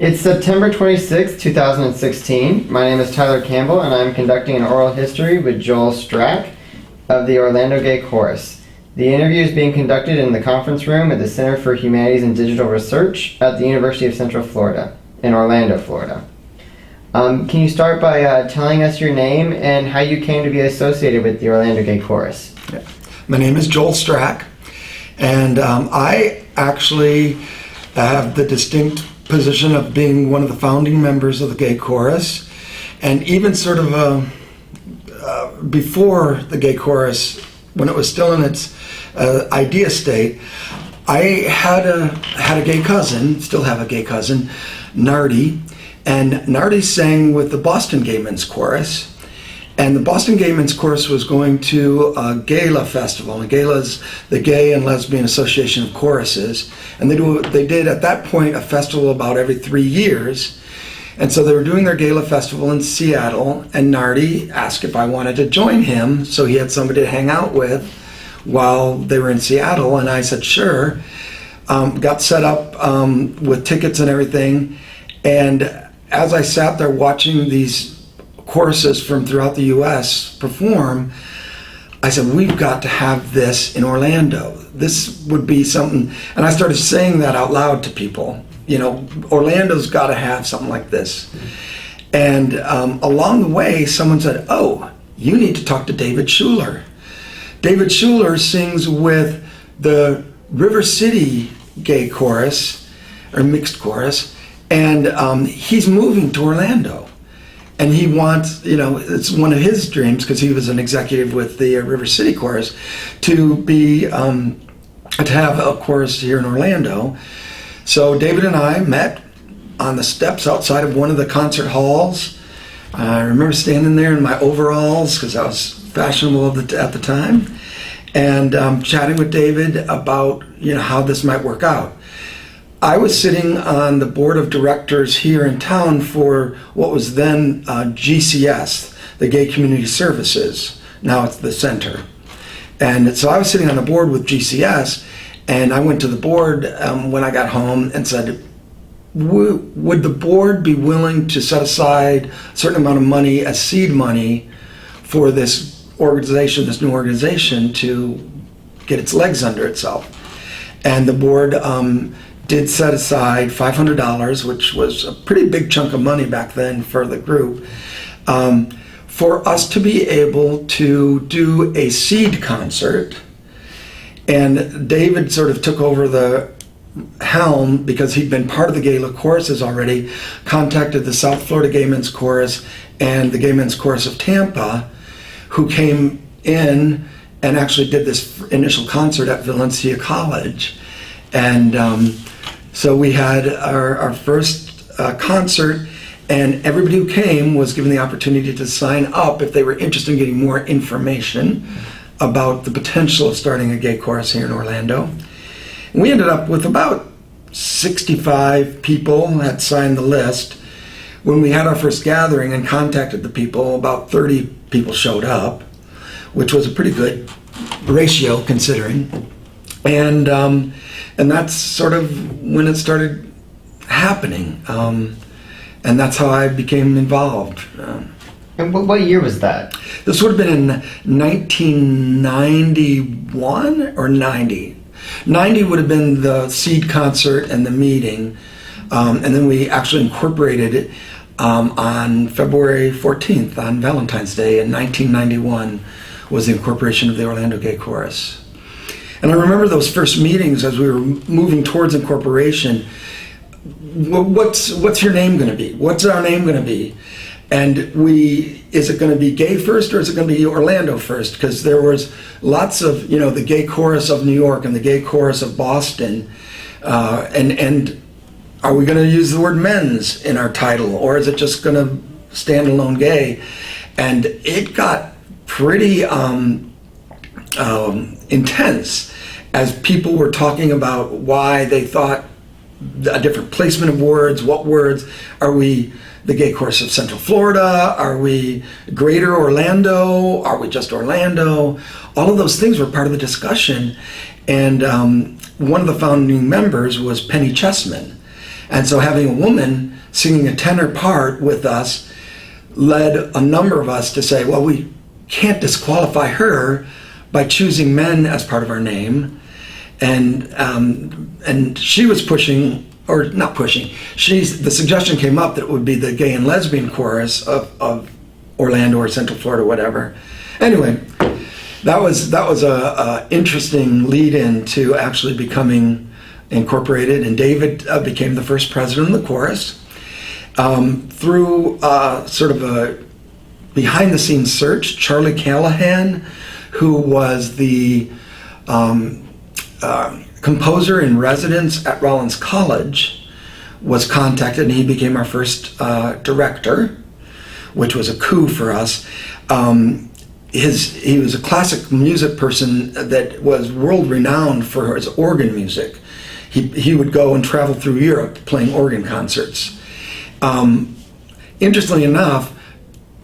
It's September 26, 2016. My name is Tyler Campbell, and I'm conducting an oral history with Joel Strack of the Orlando Gay Chorus. The interview is being conducted in the conference room at the Center for Humanities and Digital Research at the University of Central Florida, in Orlando, Florida. Can you start by telling us your name and how you came to be associated with the Orlando Gay Chorus? Yeah. My name is Joel Strack, and I actually have the distinct position of being one of the founding members of the Gay Chorus, and even sort of before the Gay Chorus, when it was still in its idea state, I had a gay cousin, still have a gay cousin, Nardi, and Nardi sang with the Boston Gay Men's Chorus. And the Boston Gay Men's Chorus was going to a gala festival. And gala is the Gay and Lesbian Association of Choruses. And they did at that point a festival about every 3 years. And so they were doing their gala festival in Seattle, and Nardi asked if I wanted to join him so he had somebody to hang out with while they were in Seattle. And I said, sure. Got set up with tickets and everything. And as I sat there watching these choruses from throughout the U.S. perform, I said, we've got to have this in Orlando. This would be something, and I started saying that out loud to people. You know, Orlando's got to have something like this. And along the way, someone said, oh, you need to talk to David Schuler. David Schuler sings with the River City Gay Chorus, or Mixed Chorus, and he's moving to Orlando. And he wants, you know, it's one of his dreams, because he was an executive with the River City Chorus, to be, to have a chorus here in Orlando. So David and I met on the steps outside of one of the concert halls. I remember standing there in my overalls, because I was fashionable at the time, and chatting with David about, you know, how this might work out. I was sitting on the board of directors here in town for what was then GCS, the Gay Community Services. Now it's the Center. And so I was sitting on the board with GCS, and I went to the board when I got home and said, would the board be willing to set aside a certain amount of money as seed money for this organization, this new organization, to get its legs under itself? And the board did set aside $500, which was a pretty big chunk of money back then for the group, for us to be able to do a seed concert. And David sort of took over the helm, because he'd been part of the Gala choruses already, contacted the South Florida Gay Men's Chorus and the Gay Men's Chorus of Tampa, who came in and actually did this initial concert at Valencia College. And so we had our first concert, and everybody who came was given the opportunity to sign up if they were interested in getting more information about the potential of starting a gay chorus here in Orlando. And we ended up with about 65 people had signed the list. When we had our first gathering and contacted the people, about 30 people showed up, which was a pretty good ratio considering. And that's sort of when it started happening. And that's how I became involved. And what year was that? This would have been in 1991 or 90. 90 would have been the seed concert and the meeting. And then we actually incorporated it on February 14th, on Valentine's Day in 1991, was the incorporation of the Orlando Gay Chorus. And I remember those first meetings as we were moving towards incorporation. What's your name going to be? What's our name going to be? And is it going to be gay first, or is it going to be Orlando first? Because there was lots of, you know, the Gay Chorus of New York and the Gay Chorus of Boston. And are we going to use the word men's in our title, or is it just going to stand alone gay? And it got pretty intense as people were talking about why they thought a different placement of words. What words? Are we the Gay Chorus of Central Florida? Are we Greater Orlando? Are we just Orlando? All of those things were part of the discussion. And one of the founding members was Penny Chessman. And so having a woman singing a tenor part with us led a number of us to say, well, we can't disqualify her by choosing men as part of our name. And she was pushing, or not pushing, the suggestion came up that it would be the gay and lesbian chorus of Orlando or Central Florida, whatever. Anyway, that was a interesting lead-in to actually becoming incorporated, and David became the first president of the chorus. Through sort of a behind-the-scenes search, Charlie Callahan, who was the composer in residence at Rollins College, was contacted, and he became our first director, which was a coup for us. He was a classic music person that was world-renowned for his organ music. He would go and travel through Europe playing organ concerts. Interestingly enough,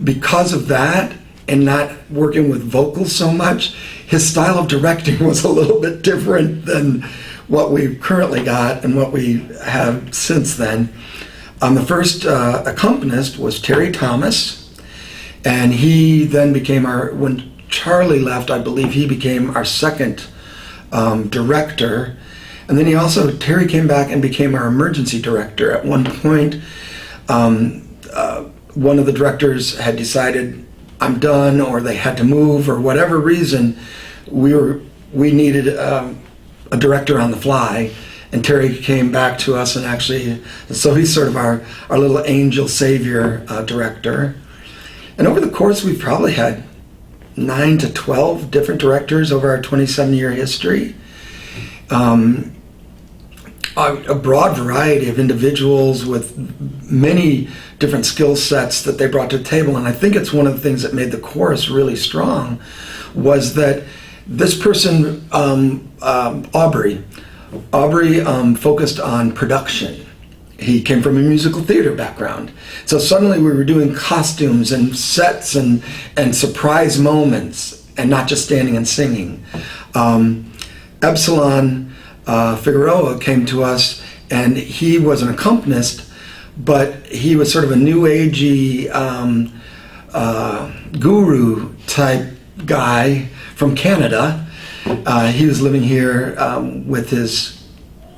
because of that and not working with vocals so much, his style of directing was a little bit different than what we've currently got and what we have since then. The first accompanist was Terry Thomas, and he then became when Charlie left, I believe he became our second director. And then Terry came back and became our emergency director. At one point, one of the directors had decided, I'm done, or they had to move, or whatever reason, we needed a director on the fly, and Terry came back to us, and so he's sort of our little angel savior director. And over the course, we've probably had 9 to 12 different directors over our 27-year history. A broad variety of individuals with many different skill sets that they brought to the table. And I think it's one of the things that made the chorus really strong was that this person, Aubrey focused on production. He came from a musical theater background. So suddenly we were doing costumes and sets and surprise moments and not just standing and singing. Epsilon Figueroa came to us, and he was an accompanist, but he was sort of a new agey guru type guy from Canada. He was living here with his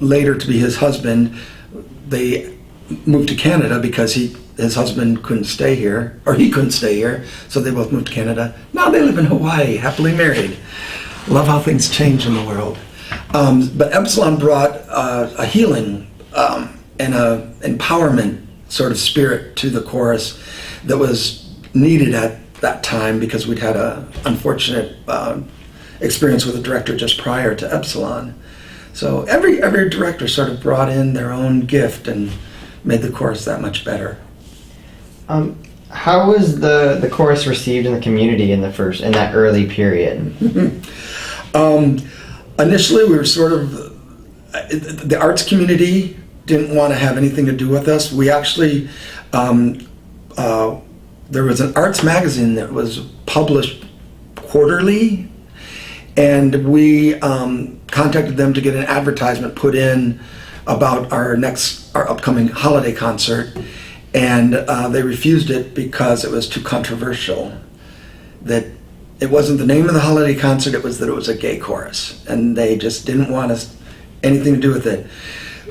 later to be his husband. They moved to Canada because his husband couldn't stay here, or he couldn't stay here, so they both moved to Canada. Now they live in Hawaii, happily married. Love how things change in the world. But Epsilon brought a healing and a empowerment sort of spirit to the chorus that was needed at that time, because we'd had a unfortunate experience with a director just prior to Epsilon. So every director sort of brought in their own gift and made the chorus that much better. How was the chorus received in the community in that early period? Initially, we were sort of, the arts community didn't want to have anything to do with us. We actually, there was an arts magazine that was published quarterly, and we contacted them to get an advertisement put in about our upcoming holiday concert, and they refused it because it was too controversial. That it wasn't the name of the holiday concert, it was that it was a gay chorus, and they just didn't want us anything to do with it.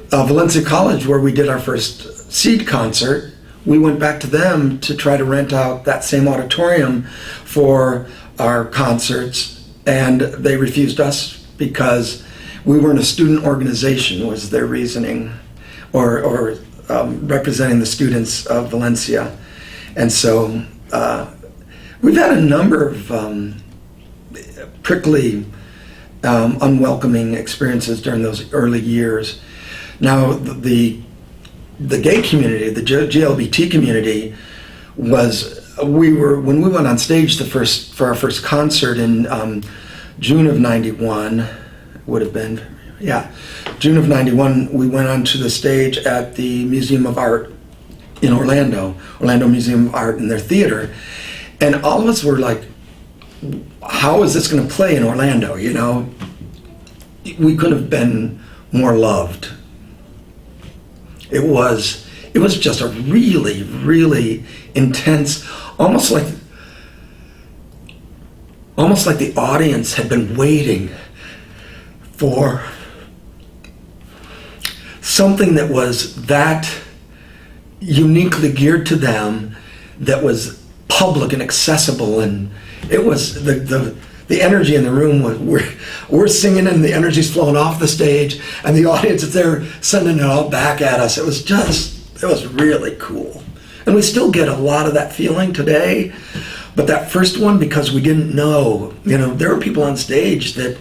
Valencia College, where we did our first seed concert, we went back to them to try to rent out that same auditorium for our concerts, and they refused us because we weren't a student organization, was their reasoning, or representing the students of Valencia. And so we've had a number of prickly, unwelcoming experiences during those early years. Now, the gay community, the GLBT community, when we went on stage for our first concert in June of '91, would have been, June of '91, we went onto the stage at the Museum of Art in Orlando Museum of Art, in their theater, and all of us were like, how is this going to play in Orlando, you know? We could have been more loved. It was just a really, really intense, almost like the audience had been waiting for something that was that uniquely geared to them, that was public and accessible, and it was the energy in the room was we're singing and the energy's flowing off the stage, and the audience is there sending it all back at us. It was really cool, and we still get a lot of that feeling today. But that first one, because we didn't know, there were people on stage that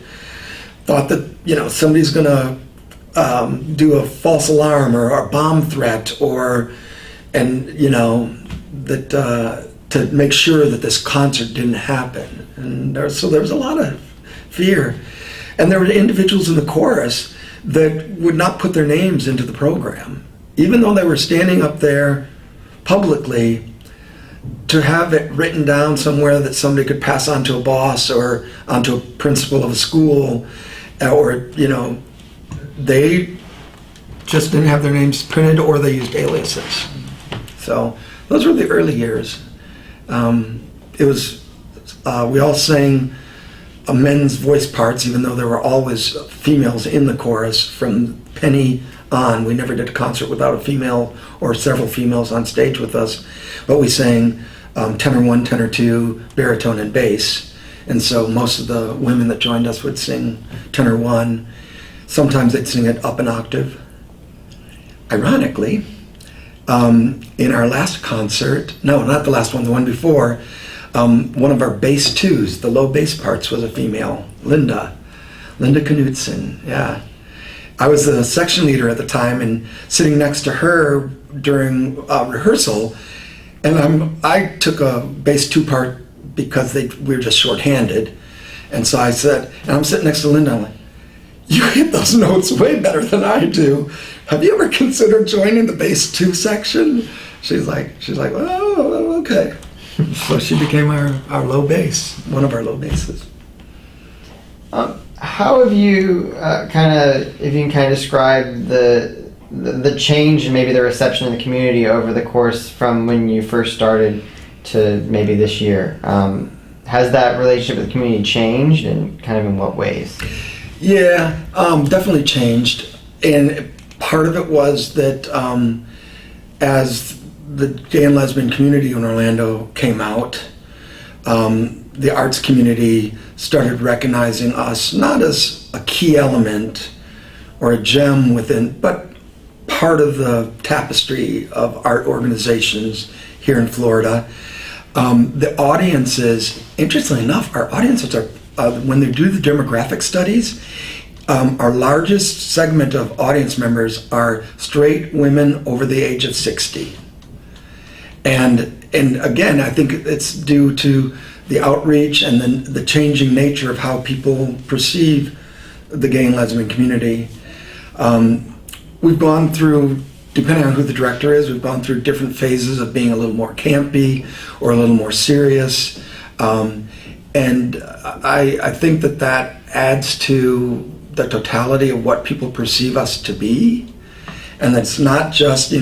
thought that somebody's gonna do a false alarm or a bomb threat, to make sure that this concert didn't happen. And so there was a lot of fear. And there were individuals in the chorus that would not put their names into the program, even though they were standing up there publicly, to have it written down somewhere that somebody could pass on to a boss or onto a principal of a school, or they just didn't have their names printed, or they used aliases. So those were the early years. It was we all sang men's voice parts, even though there were always females in the chorus from Penny on. We never did a concert without a female or several females on stage with us, but we sang tenor 1, tenor 2, baritone, and bass. And so most of the women that joined us would sing tenor 1. Sometimes they'd sing it up an octave. Ironically, in our last concert, no, not the last one, the one before, one of our bass 2s, the low bass parts, was a female, Linda Knudsen, yeah. I was the section leader at the time, and sitting next to her during rehearsal, and I took a bass 2 part because we were just shorthanded, and so I said, and I'm sitting next to Linda, I'm like, you hit those notes way better than I do. Have you ever considered joining the bass 2 section? She's like, oh, okay. So she became our low bass, one of our low basses. How have you if you can describe the change and maybe the reception in the community over the course from when you first started to maybe this year? Has that relationship with the community changed, and kind of in what ways? Yeah, definitely changed. And part of it was that as the gay and lesbian community in Orlando came out, the arts community started recognizing us not as a key element or a gem within, but part of the tapestry of art organizations here in Florida. The audiences, interestingly enough, our audiences are, when they do the demographic studies, our largest segment of audience members are straight women over the age of 60. And again, I think it's due to the outreach and then the changing nature of how people perceive the gay and lesbian community. We've gone through, depending on who the director is, we've gone through different phases of being a little more campy or a little more serious. And I think that adds to the totality of what people perceive us to be. And that's not just,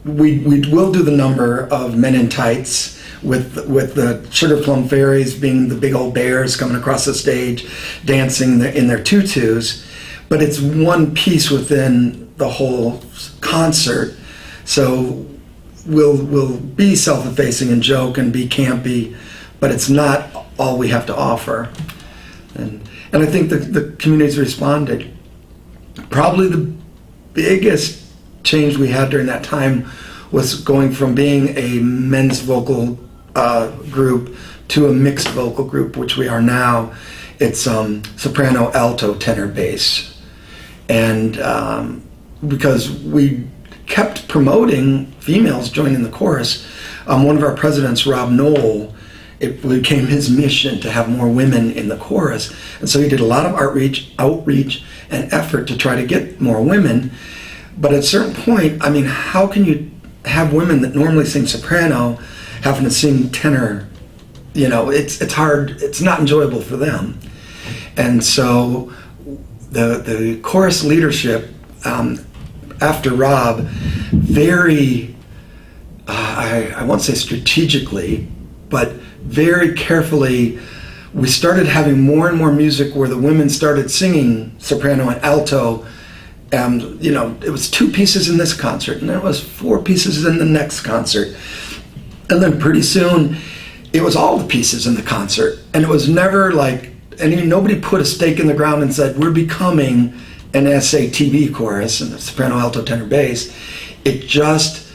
we will do the number of men in tights with the Sugar Plum Fairies being the big old bears coming across the stage, dancing in their tutus, but it's one piece within the whole concert. So we'll be self-effacing and joke and be campy, but it's not all we have to offer. And I think the community's responded. Probably the biggest change we had during that time was going from being a men's vocal group to a mixed vocal group, which we are now. It's soprano, alto, tenor, bass. And because we kept promoting females joining the chorus, one of our presidents, Rob Knoll, it became his mission to have more women in the chorus. And so he did a lot of outreach, and effort to try to get more women. But at a certain point, how can you have women that normally sing soprano having to sing tenor? It's hard, it's not enjoyable for them. And so the chorus leadership after Rob, very, I won't say strategically, but very carefully, we started having more and more music where the women started singing soprano and alto. It was 2 pieces in this concert, and then it was 4 pieces in the next concert. And then pretty soon, it was all the pieces in the concert. And it was never like, nobody put a stake in the ground and said, we're becoming an SATB chorus, and a soprano, alto, tenor, bass. It just,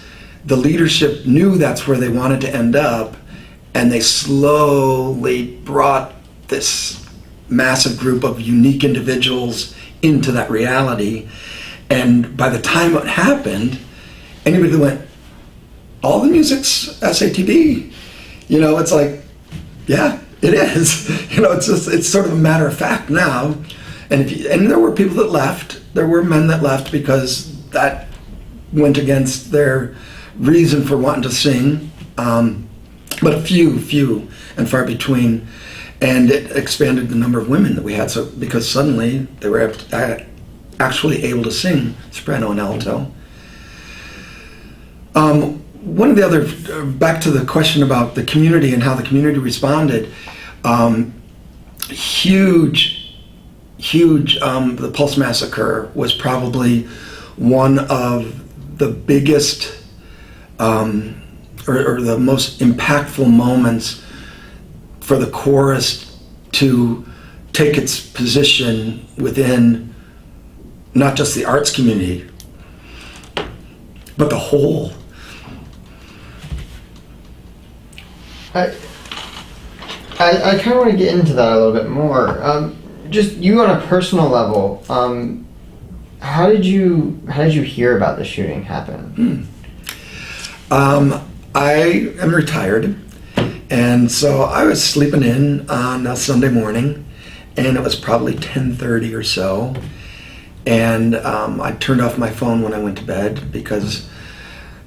the leadership knew that's where they wanted to end up, and they slowly brought this massive group of unique individuals into that reality. And by the time it happened, anybody that went, all the music's SATB. It's like, yeah, it is. It's sort of a matter of fact now. And there were people that left. There were men that left because that went against their reason for wanting to sing. But a few and far between. And it expanded the number of women that we had. So because suddenly they were actually able to sing soprano and alto. One of the other, back to the question about the community and how the community responded, huge, the Pulse Massacre was probably one of the biggest or the most impactful moments for the chorus to take its position within not just the arts community, but the whole. I kind of want to get into that a little bit more. Just you on a personal level, how did you hear about the shooting happen? I am retired, and so I was sleeping in on a Sunday morning, and it was probably 10:30 or so, and I turned off my phone when I went to bed because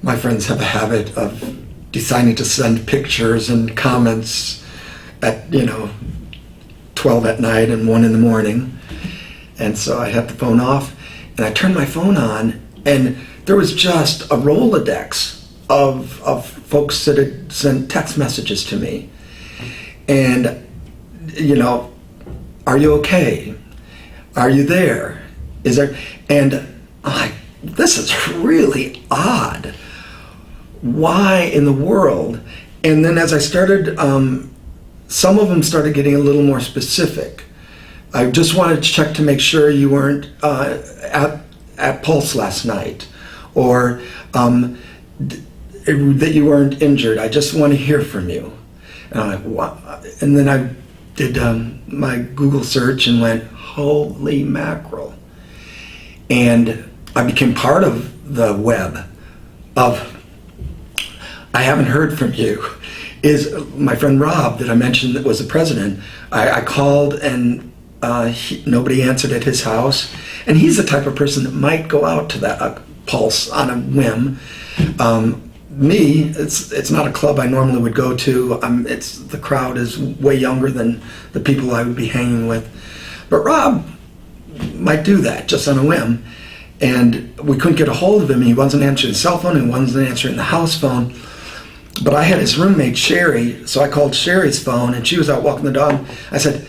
my friends have a habit of deciding to send pictures and comments at 12 at night and 1 in the morning. And so I had the phone off, and I turned my phone on, and there was just a Rolodex of folks that had sent text messages to me. And are you okay? Are you there? Is there? And I'm like, this is really odd. Why in the world? And then as I started, some of them started getting a little more specific. I just wanted to check to make sure you weren't at Pulse last night, or that you weren't injured. I just want to hear from you. And I'm like, wow. And then I did my Google search and went, holy mackerel. And I became part of the web of, I haven't heard from you. Is my friend Rob that I mentioned that was the president. I called and nobody answered at his house. And he's the type of person that might go out to that Pulse on a whim. Me, it's not a club I normally would go to. The crowd is way younger than the people I would be hanging with. But Rob might do that just on a whim. And we couldn't get a hold of him. He wasn't answering his cell phone. He wasn't answering the house phone. But I had his roommate, Sherry, so I called Sherry's phone, and she was out walking the dog. I said,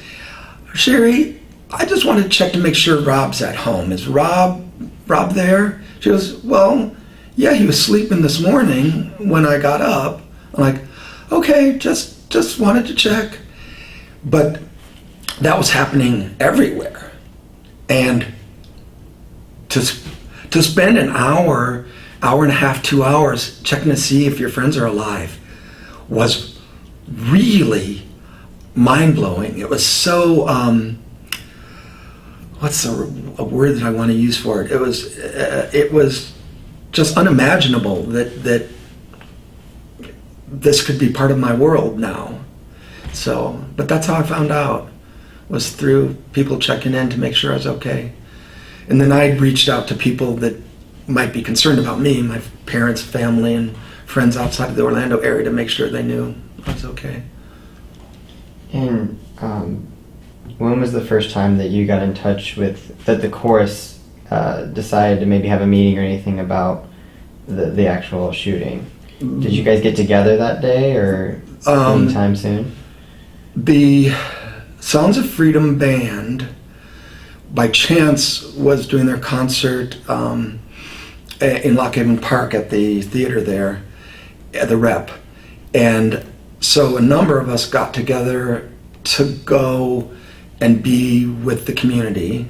Sherry, I just wanted to check to make sure Rob's at home. Is Rob there? She goes, well, yeah, he was sleeping this morning when I got up. I'm like, okay, just wanted to check. But that was happening everywhere. And to spend an hour and a half, 2 hours checking to see if your friends are alive was really mind-blowing. It was so, what's a word that I want to use for it? It was just unimaginable that this could be part of my world now. So, but that's how I found out, was through people checking in to make sure I was okay. And then I reached out to people that might be concerned about me, my parents, family, and friends outside of the Orlando area to make sure they knew I was okay. And when was the first time that you got in touch with, that the chorus decided to maybe have a meeting or anything about the actual shooting. Did you guys get together that day or anytime soon? The Sounds of Freedom band, by chance, was doing their concert in Lock Haven Park at the theater there, at the Rep. And so a number of us got together to go and be with the community.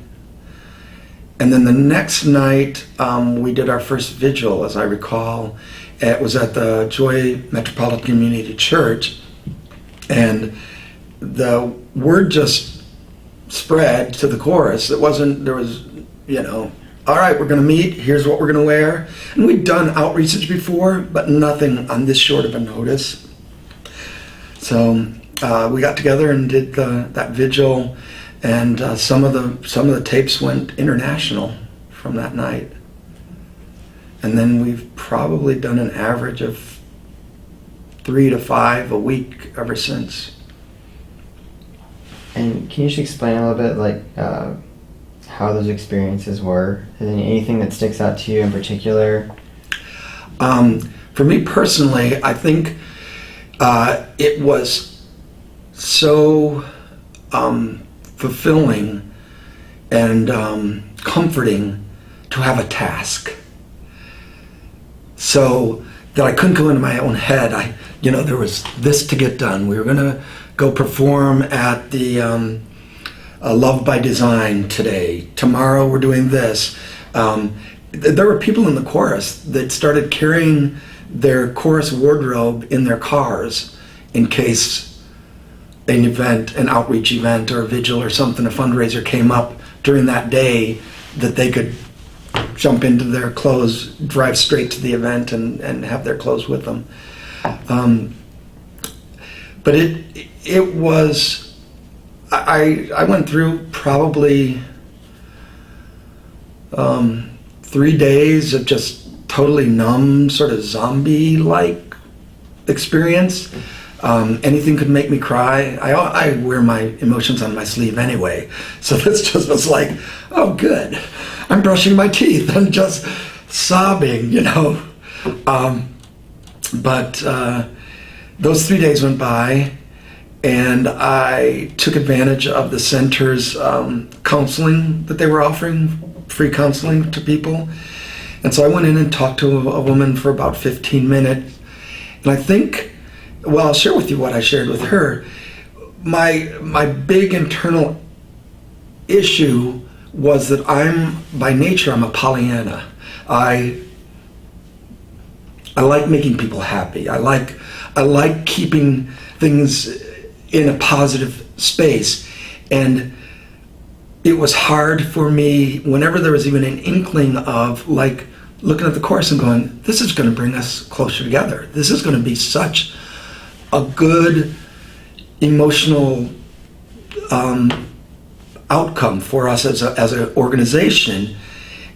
And then the next night, we did our first vigil, as I recall. It was at the Joy Metropolitan Community Church. And the word just spread to the chorus. There was, all right, we're going to meet, here's what we're going to wear. And we'd done outreaches before, but nothing on this short of a notice. So we got together and did that vigil, and some of the tapes went international from that night. And then we've probably done an average of 3 to 5 a week ever since. And can you just explain a little bit, like, how those experiences were? Is there anything that sticks out to you in particular? For me personally, I think it was so fulfilling and comforting to have a task. So that I couldn't go into my own head. There was this to get done. We were going to go perform at the Love by Design today. Tomorrow we're doing this. There were people in the chorus that started carrying their chorus wardrobe in their cars in case an outreach event or a vigil or something, a fundraiser came up during that day, that they could jump into their clothes, drive straight to the event and have their clothes with them. But it was, I went through probably 3 days of just totally numb, sort of zombie-like experience. Anything could make me cry. I wear my emotions on my sleeve anyway. So this just was like, oh good, I'm brushing my teeth, I'm just sobbing, But those 3 days went by, and I took advantage of the center's counseling that they were offering, free counseling to people. And so I went in and talked to a woman for about 15 minutes. And I think, well, I'll share with you what I shared with her. My big internal issue was that by nature, I'm a Pollyanna. I like making people happy. I like keeping things in a positive space. And it was hard for me whenever there was even an inkling of like looking at the chorus and going, this is going to bring us closer together. This is going to be such a good emotional outcome for us as an organization.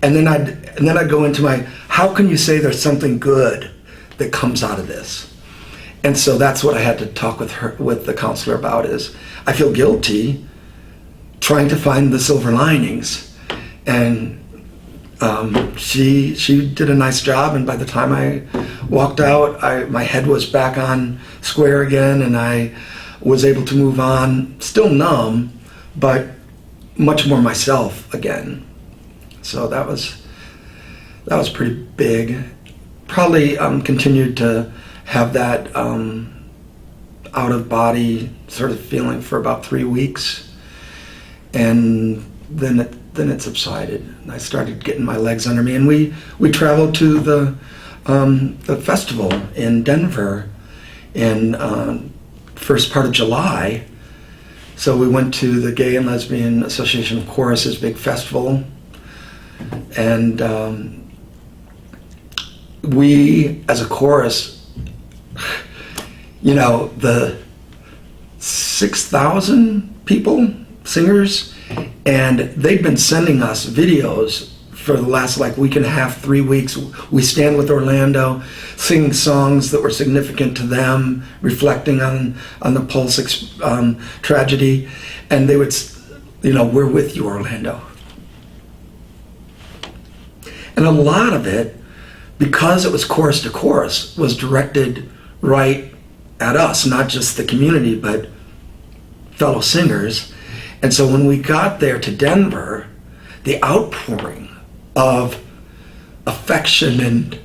And then I'd go into how can you say there's something good that comes out of this? And so that's what I had to talk with the counselor about, is I feel guilty trying to find the silver linings. And she did a nice job, and by the time I walked out, my head was back on square again, and I was able to move on, still numb, but much more myself again. So that was pretty big. Probably continued to have that out of body sort of feeling for about 3 weeks, and then it subsided. I started getting my legs under me, and we traveled to the festival in Denver in first part of July. So we went to the Gay and Lesbian Association of Choruses big festival, and we as a chorus, the 6,000 people, singers, and they've been sending us videos for the last week and a half, 3 weeks. We stand with Orlando, singing songs that were significant to them, reflecting on the Pulse tragedy, and they would, we're with you, Orlando. And a lot of it, because it was chorus to chorus, was directed right at us, not just the community, but fellow singers. And so when we got there to Denver, the outpouring of affection and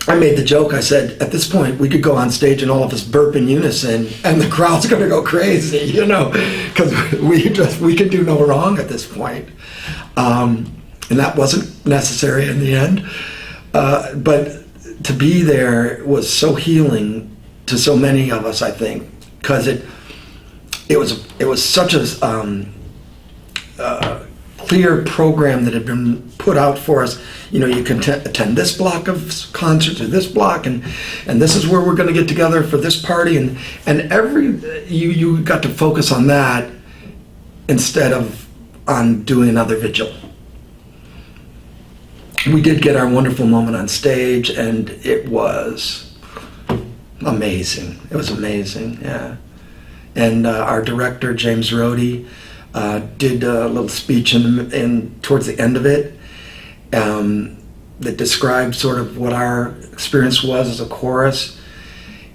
I made the joke, I said, at this point we could go on stage and all of us burp in unison and the crowd's gonna go crazy, you know, because we could do no wrong at this point. And that wasn't necessary in the end. But to be there was so healing to so many of us, I think, because it was such a clear program that had been put out for us. You know, you can attend this block of concerts or this block, and this is where we're going to get together for this party, and you got to focus on that instead of on doing another vigil. We did get our wonderful moment on stage, and it was amazing. It was amazing, yeah. And our director, James Rohde, did a little speech in towards the end of it that described sort of what our experience was as a chorus,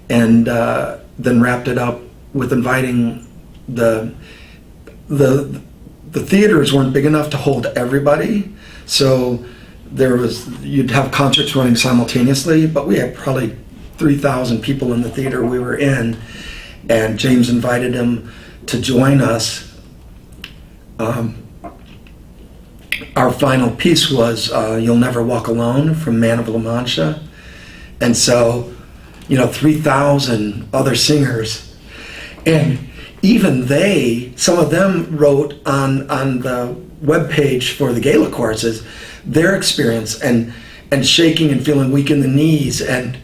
and then wrapped it up with inviting the theaters weren't big enough to hold everybody, so you'd have concerts running simultaneously, but we had probably 3,000 people in the theater we were in, and James invited him to join us. Our final piece was You'll Never Walk Alone from Man of La Mancha. And so, 3,000 other singers. And even some of them wrote on the webpage for the gala choruses their experience and shaking and feeling weak in the knees and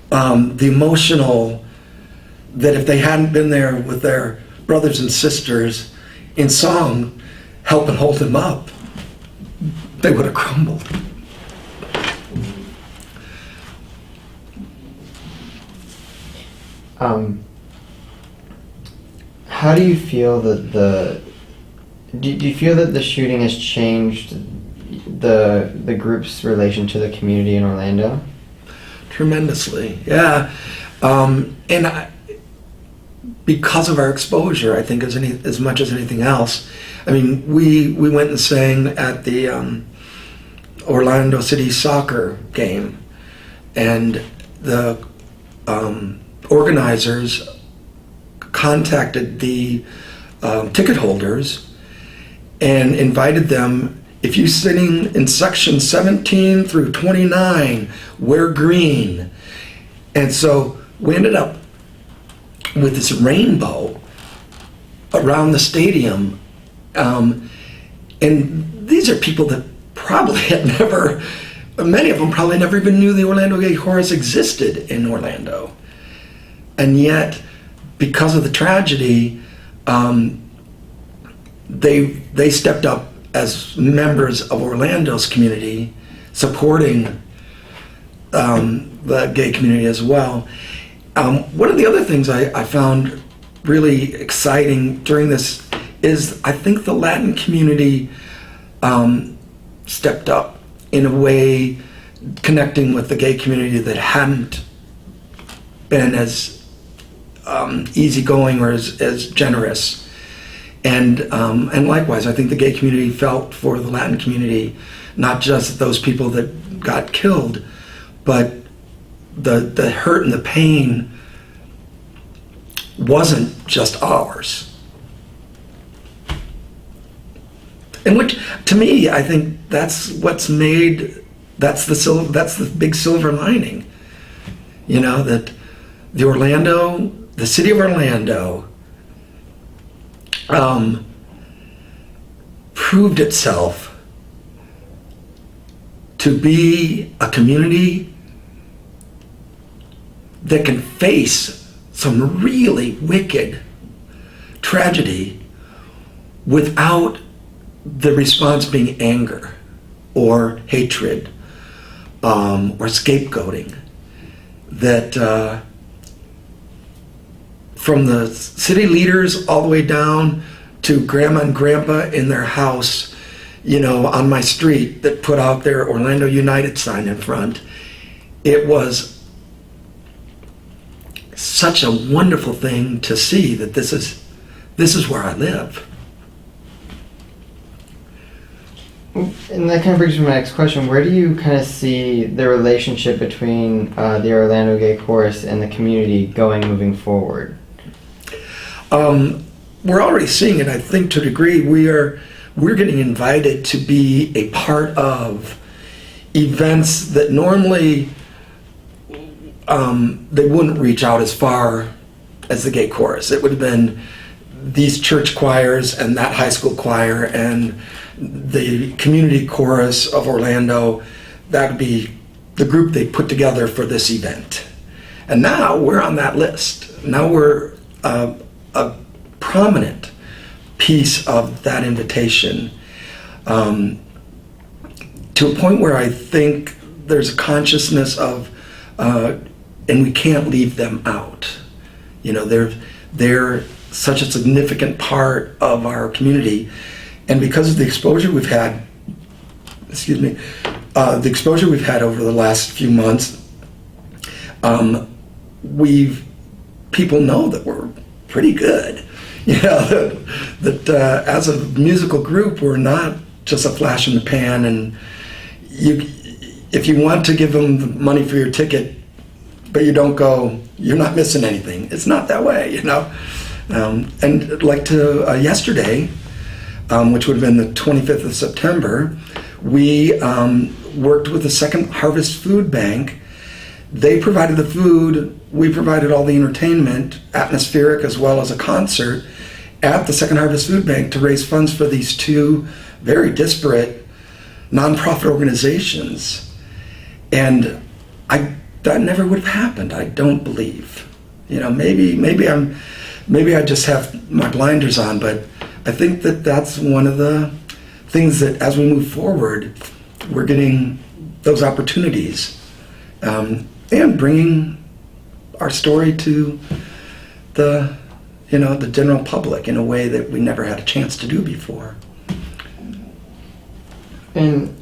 the emotional, that if they hadn't been there with their brothers and sisters in song helping hold them up, they would have crumbled. How do you feel that do you feel that the shooting has changed the group's relation to the community in Orlando? Tremendously, yeah. Because of our exposure, I think, as much as anything else. I mean, we went and sang at the Orlando City soccer game, and the organizers contacted the ticket holders and invited them, if you're sitting in section 17 through 29, wear green. And so we ended up with this rainbow around the stadium, and these are people that probably had many of them probably never even knew the Orlando Gay Chorus existed in Orlando, and yet because of the tragedy, they stepped up as members of Orlando's community, supporting the gay community as well. One of the other things I found really exciting during this is I think the Latin community stepped up in a way, connecting with the gay community that hadn't been as easygoing or as generous. And likewise, I think the gay community felt for the Latin community, not just those people that got killed, but the hurt and the pain wasn't just ours. And which, to me, I think that's that's the big silver lining. That the city of Orlando proved itself to be a community that can face some really wicked tragedy without the response being anger or hatred or scapegoating. That from the city leaders all the way down to grandma and grandpa in their house on my street that put out their Orlando United sign in front. It was such a wonderful thing to see that this is where I live. And that kind of brings me to my next question. Where do you kind of see the relationship between the Orlando Gay Chorus and the community moving forward? We're already seeing it. I think to a degree we're getting invited to be a part of events that normally they wouldn't reach out as far as the gay chorus. It would have been these church choirs and that high school choir and the community chorus of Orlando. That would be the group they put together for this event. And now we're on that list. Now we're a prominent piece of that invitation, to a point where I think there's a consciousness of, and we can't leave them out. They're such a significant part of our community, and because of the exposure we've had, over the last few months, people know that we're pretty good. That as a musical group, we're not just a flash in the pan, and if you want to give them the money for your ticket, but you don't go, you're not missing anything. It's not that way, And like yesterday, which would have been the 25th of September, we worked with the Second Harvest Food Bank. They provided the food, we provided all the entertainment, atmospheric as well as a concert, at the Second Harvest Food Bank to raise funds for these two very disparate nonprofit organizations. And that never would have happened, I don't believe. Maybe I just have my blinders on, but I think that's one of the things that as we move forward, we're getting those opportunities, and bringing our story to the general public in a way that we never had a chance to do before. And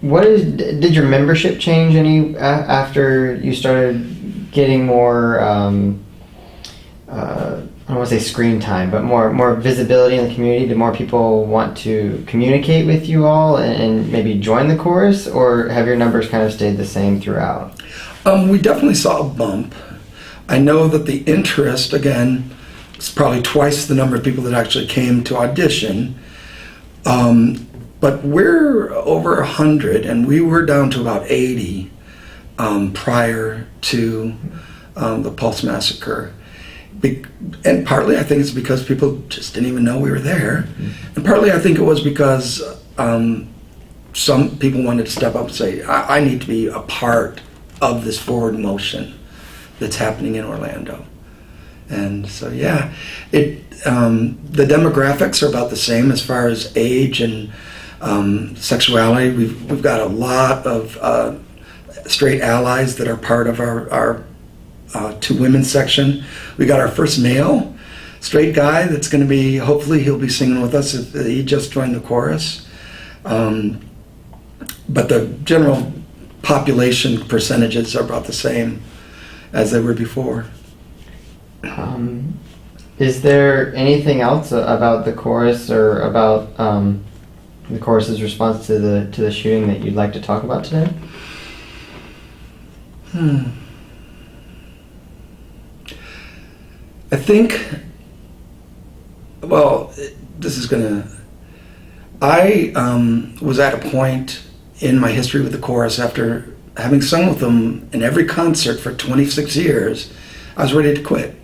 did your membership change any after you started getting more, I don't want to say screen time, but more visibility in the community? Did more people want to communicate with you all and maybe join the chorus, or have your numbers kind of stayed the same throughout? We definitely saw a bump. I know that the interest, again, is probably twice the number of people that actually came to audition. But we're over 100, and we were down to about 80 prior to the Pulse Massacre. And partly I think it's because people just didn't even know we were there. And partly I think it was because some people wanted to step up and say, I need to be a part of this forward motion that's happening in Orlando. And so, yeah, the demographics are about the same as far as age and sexuality. We've got a lot of straight allies that are part of our two women's section. We got our first male straight guy that's going to be, hopefully he'll be singing with us. He just joined the chorus. But the general population percentages are about the same as they were before. Is there anything else about the chorus or about the chorus's response to the shooting that you'd like to talk about today? I think, well, I was at a point in my history with the chorus after having sung with them in every concert for 26 years, I was ready to quit.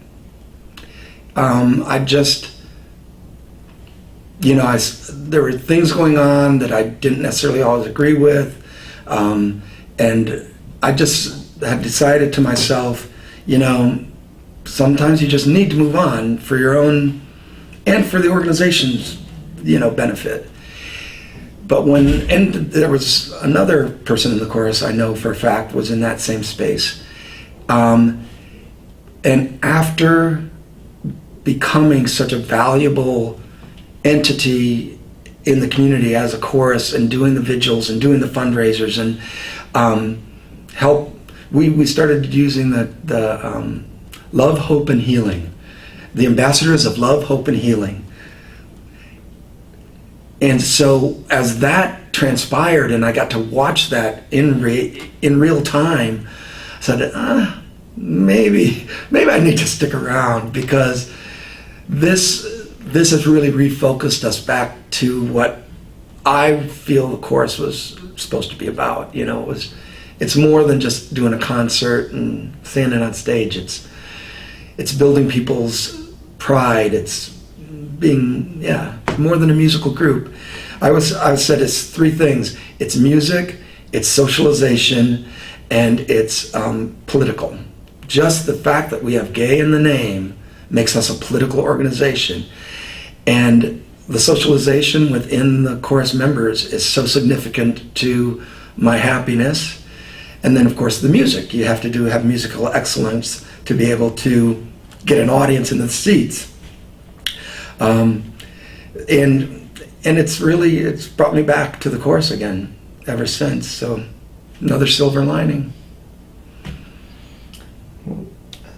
There were things going on that I didn't necessarily always agree with, and I just had decided to myself, sometimes you just need to move on for your own and for the organization's, benefit. But and there was another person in the chorus I know for a fact was in that same space. And after becoming such a valuable entity in the community as a chorus and doing the vigils and doing the fundraisers and help. We started using the Love, Hope, and Healing, the ambassadors of Love, Hope, and Healing. And so as that transpired and I got to watch that in real time, I said, maybe I need to stick around, because this has really refocused us back to what I feel the chorus was supposed to be about. You know, it's more than just doing a concert and standing on stage. It's building people's pride. It's being, more than a musical group. I said it's three things. It's music, it's socialization, and it's political. Just the fact that we have gay in the name makes us a political organization. And the socialization within the chorus members is so significant to my happiness. And then, of course, the music. You have to have musical excellence to be able to get an audience in the seats. And it's brought me back to the chorus again ever since. So another silver lining.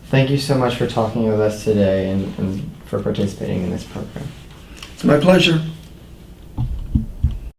Thank you so much for talking with us today and for participating in this program. It's my pleasure.